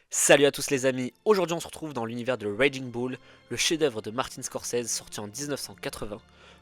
Salut à tous les amis, aujourd'hui on se retrouve dans l'univers de Raging Bull, le chef-d'œuvre de Martin Scorsese sorti en 1980.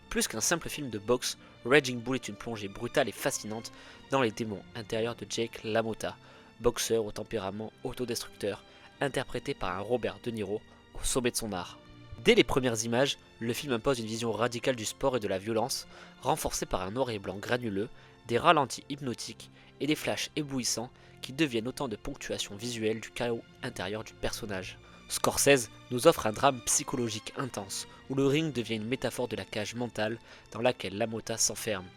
Plus qu'un simple film de boxe, Raging Bull est une plongée brutale et fascinante dans les démons intérieurs de Jake LaMotta, boxeur au tempérament autodestructeur, interprété par un Robert De Niro au sommet de son art. Dès les premières images, le film impose une vision radicale du sport et de la violence, renforcée par un noir et blanc granuleux, des ralentis hypnotiques et des flashs éblouissants qui deviennent autant de ponctuations visuelles du chaos intérieur du personnage. Scorsese nous offre un drame psychologique intense, où le ring devient une métaphore de la cage mentale dans laquelle LaMotta s'enferme.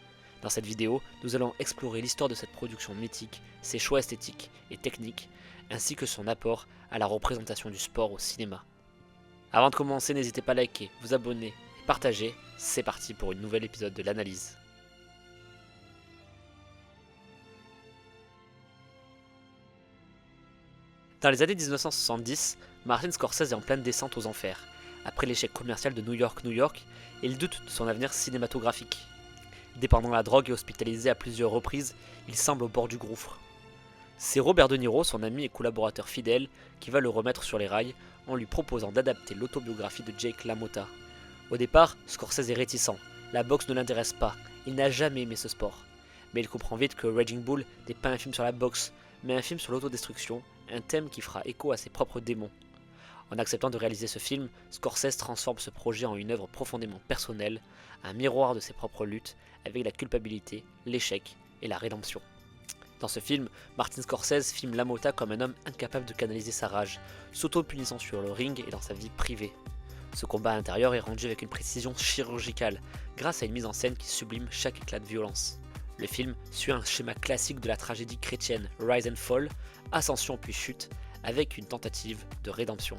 Dans cette vidéo, nous allons explorer l'histoire de cette production mythique, ses choix esthétiques et techniques, ainsi que son apport à la représentation du sport au cinéma. Avant de commencer, n'hésitez pas à liker, vous abonner et partager. C'est parti pour une nouvel épisode de l'analyse. Dans les années 1970, Martin Scorsese est en pleine descente aux enfers. Après l'échec commercial de New York, il doute de son avenir cinématographique. Dépendant de la drogue et hospitalisé à plusieurs reprises, il semble au bord du gouffre. C'est Robert De Niro, son ami et collaborateur fidèle, qui va le remettre sur les rails en lui proposant d'adapter l'autobiographie de Jake LaMotta. Au départ, Scorsese est réticent. La boxe ne l'intéresse pas, il n'a jamais aimé ce sport. Mais il comprend vite que Raging Bull n'est pas un film sur la boxe, mais un film sur l'autodestruction, un thème qui fera écho à ses propres démons. En acceptant de réaliser ce film, Scorsese transforme ce projet en une œuvre profondément personnelle, un miroir de ses propres luttes avec la culpabilité, l'échec et la rédemption. Dans ce film, Martin Scorsese filme LaMotta comme un homme incapable de canaliser sa rage, s'auto-punissant sur le ring et dans sa vie privée. Ce combat intérieur est rendu avec une précision chirurgicale, grâce à une mise en scène qui sublime chaque éclat de violence. Le film suit un schéma classique de la tragédie chrétienne Rise and Fall, ascension puis chute, avec une tentative de rédemption.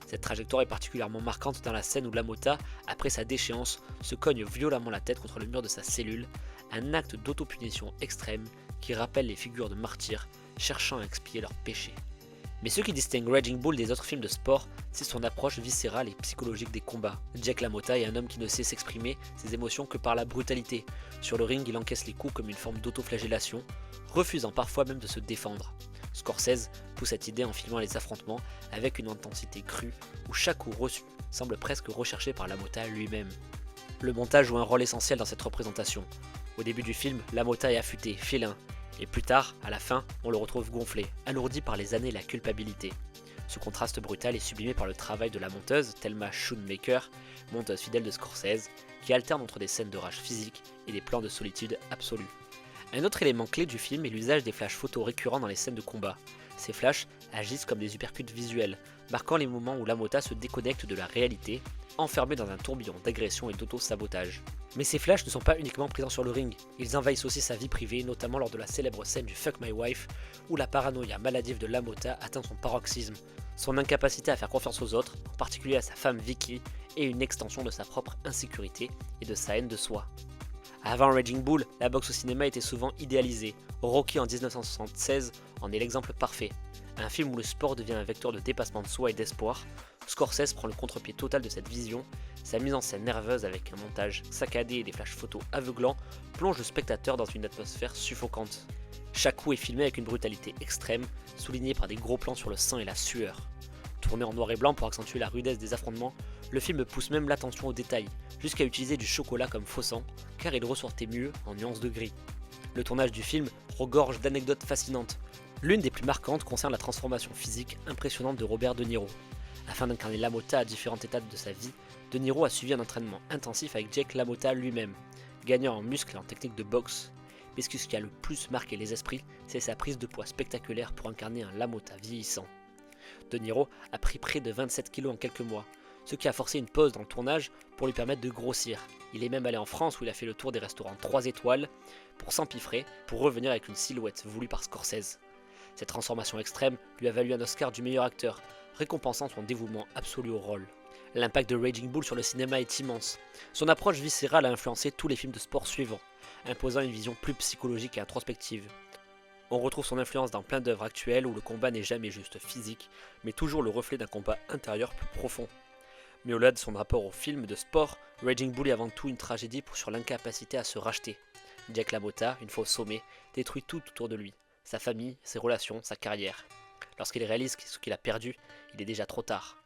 Cette trajectoire est particulièrement marquante dans la scène où LaMotta, après sa déchéance, se cogne violemment la tête contre le mur de sa cellule, un acte d'autopunition extrême qui rappelle les figures de martyrs cherchant à expier leurs péchés. Mais ce qui distingue Raging Bull des autres films de sport, c'est son approche viscérale et psychologique des combats. Jake LaMotta est un homme qui ne sait s'exprimer ses émotions que par la brutalité. Sur le ring, il encaisse les coups comme une forme d'autoflagellation, refusant parfois même de se défendre. Scorsese pousse cette idée en filmant les affrontements avec une intensité crue où chaque coup reçu semble presque recherché par LaMotta lui-même. Le montage joue un rôle essentiel dans cette représentation. Au début du film, LaMotta est affûté, félin, et plus tard, à la fin, on le retrouve gonflé, alourdi par les années et la culpabilité. Ce contraste brutal est sublimé par le travail de la monteuse, Thelma Schoonmaker, monteuse fidèle de Scorsese, qui alterne entre des scènes de rage physique et des plans de solitude absolue. Un autre élément clé du film est l'usage des flashs photos récurrents dans les scènes de combat. Ces flashs agissent comme des uppercuts visuels, marquant les moments où LaMotta se déconnecte de la réalité, enfermé dans un tourbillon d'agression et d'auto-sabotage. Mais ces flashs ne sont pas uniquement présents sur le ring, ils envahissent aussi sa vie privée, notamment lors de la célèbre scène du Fuck My Wife, où la paranoïa maladive de LaMotta atteint son paroxysme. Son incapacité à faire confiance aux autres, en particulier à sa femme Vicky, est une extension de sa propre insécurité et de sa haine de soi. Avant Raging Bull, la boxe au cinéma était souvent idéalisée. Rocky en 1976 en est l'exemple parfait. Un film où le sport devient un vecteur de dépassement de soi et d'espoir, Scorsese prend le contre-pied total de cette vision. Sa mise en scène nerveuse avec un montage saccadé et des flashs photos aveuglants plonge le spectateur dans une atmosphère suffocante. Chaque coup est filmé avec une brutalité extrême, souligné par des gros plans sur le sang et la sueur. Tourné en noir et blanc pour accentuer la rudesse des affrontements, le film pousse même l'attention aux détails, jusqu'à utiliser du chocolat comme faux sang, car il ressortait mieux en nuances de gris. Le tournage du film regorge d'anecdotes fascinantes. L'une des plus marquantes concerne la transformation physique impressionnante de Robert De Niro. Afin d'incarner LaMotta à différentes étapes de sa vie, De Niro a suivi un entraînement intensif avec Jake LaMotta lui-même, gagnant en muscles et en technique de boxe. Mais ce qui a le plus marqué les esprits, c'est sa prise de poids spectaculaire pour incarner un LaMotta vieillissant. De Niro a pris près de 27 kg en quelques mois, ce qui a forcé une pause dans le tournage pour lui permettre de grossir. Il est même allé en France où il a fait le tour des restaurants 3 étoiles pour s'empiffrer, pour revenir avec une silhouette voulue par Scorsese. Cette transformation extrême lui a valu un Oscar du meilleur acteur, récompensant son dévouement absolu au rôle. L'impact de Raging Bull sur le cinéma est immense. Son approche viscérale a influencé tous les films de sport suivants, imposant une vision plus psychologique et introspective. On retrouve son influence dans plein d'œuvres actuelles où le combat n'est jamais juste physique, mais toujours le reflet d'un combat intérieur plus profond. Mais au-delà de son rapport au film de sport, Raging Bull est avant tout une tragédie sur l'incapacité à se racheter. Jake LaMotta, une fois au sommet, détruit tout autour de lui, sa famille, ses relations, sa carrière. Lorsqu'il réalise ce qu'il a perdu, il est déjà trop tard.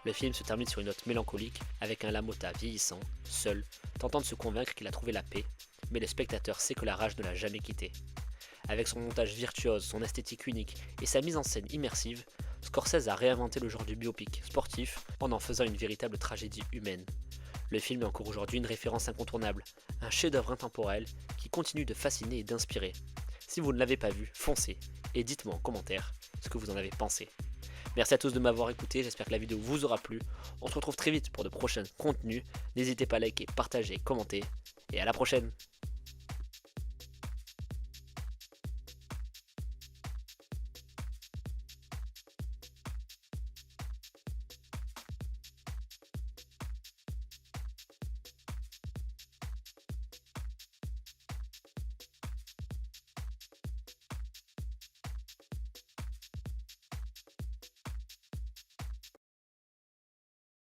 Le film se termine sur une note mélancolique, avec un LaMotta vieillissant, seul, tentant de se convaincre qu'il a trouvé la paix, mais le spectateur sait que la rage ne l'a jamais quitté. Avec son montage virtuose, son esthétique unique et sa mise en scène immersive, Scorsese a réinventé le genre du biopic sportif en faisant une véritable tragédie humaine. Le film est encore aujourd'hui une référence incontournable, un chef-d'œuvre intemporel qui continue de fasciner et d'inspirer. Si vous ne l'avez pas vu, foncez et dites-moi en commentaire ce que vous en avez pensé. Merci à tous de m'avoir écouté, j'espère que la vidéo vous aura plu. On se retrouve très vite pour de prochains contenus. N'hésitez pas à liker, partager, commenter et à la prochaine.